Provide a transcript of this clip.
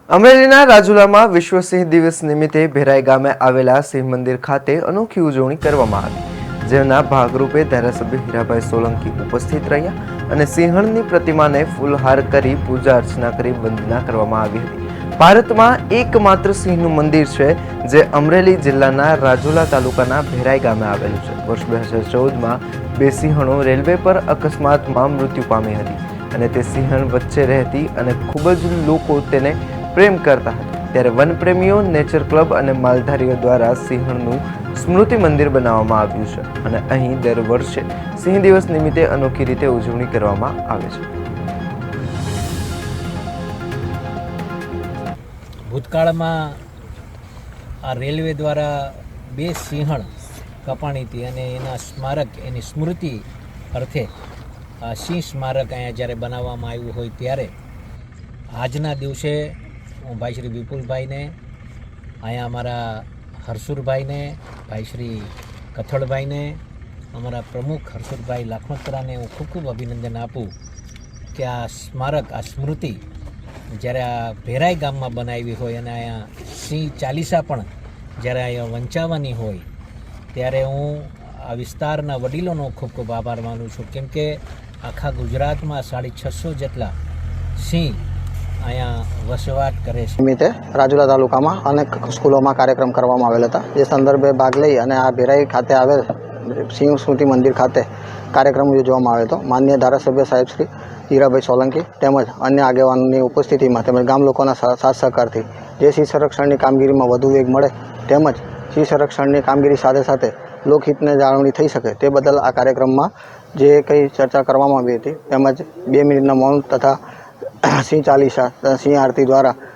અમરેલીના રાજુલામાં વિશ્વ સિંહ દિવસ નિમિત્તે ભેરાઈ ગામે આવેલા સિંહ મંદિર ખાતે અનોખી ઉજવણી કરવામાં આવી, જેના ભાગરૂપે ધારાસભ્ય હીરાભાઈ સોલંકી ઉપસ્થિત રહ્યા અને સિંહણની પ્રતિમાને ફૂલહાર કરી પૂજા અર્ચના કરી વંદના કરવામાં આવી હતી. ભારતમાં એકમાત્ર સિંહનું મંદિર છે જે અમરેલી જિલ્લાના રાજુલા તાલુકાના ભેરાઈ ગામે આવેલું છે. વર્ષ 2014માં બે સિંહણો રેલવે પર અકસ્માતમાં મૃત્યુ પામી હતી અને તે સિંહણ વચ્ચે રહેતી અને ખૂબ જ લોકો તેને પ્રેમ કરતા હતા. ત્યારે વનપ્રેમીઓ, નેચર ક્લબ અને માલધારીઓ દ્વારા સિંહણનું સ્મૃતિ મંદિર બનાવવામાં આવ્યું છે અને અહીં દર વર્ષે સિંહ દિવસ નિમિત્તે અનોખી રીતે ઉજવણી કરવામાં આવે છે. ભૂતકાળમાં આ રેલવે દ્વારા બે સિંહણ કપાણી હતી અને એના સ્મારક, એની સ્મૃતિ અર્થે આ સિંહ સ્મારક અહીંયા જ્યારે બનાવવામાં આવ્યું હોય ત્યારે આજના દિવસે હું ભાઈ શ્રી વિપુલભાઈને, અહીંયા અમારા હરસુરભાઈને, ભાઈ શ્રી કથળભાઈને, અમારા પ્રમુખ હરસુરભાઈ લાખણોત્તરાને હું ખૂબ ખૂબ અભિનંદન આપું કે આ સ્મારક, આ સ્મૃતિ જ્યારે આ ભેરાઈ ગામમાં બનાવી હોય અને અહીંયા સિંહ ચાલીસા પણ જ્યારે અહીંયા વંચાવવાની હોય ત્યારે હું આ વિસ્તારના વડીલોનો ખૂબ ખૂબ આભાર માનું છું, કેમ કે આખા ગુજરાતમાં 650 જેટલા સિંહ અહીંયા વસવાટ કરે છે. નિમિત્તે રાજુલા તાલુકામાં અનેક સ્કૂલોમાં કાર્યક્રમ કરવામાં આવેલ હતા, જે સંદર્ભે ભાગ લઈ અને આ ભેરાઈ ખાતે આવેલ સિંહ સ્મૃતિ મંદિર ખાતે કાર્યક્રમ યોજવામાં આવ્યો હતો. માનનીય ધારાસભ્ય સાહેબ શ્રી હીરાભાઈ સોલંકી તેમજ અન્ય આગેવાનોની ઉપસ્થિતિમાં તેમજ ગામ લોકોના સાથ સહકારથી જે સિંહ સંરક્ષણની કામગીરીમાં વધુ વેગ મળે તેમજ સિંહ સંરક્ષણની કામગીરી સાથે સાથે લોકહિતને જાળવણી થઈ શકે તે બદલ આ કાર્યક્રમમાં જે કંઈ ચર્ચા કરવામાં આવી હતી તેમજ 2 મિનિટના મૌન તથા સિંહ ચાલીસા, સિંહ આરતી દ્વારા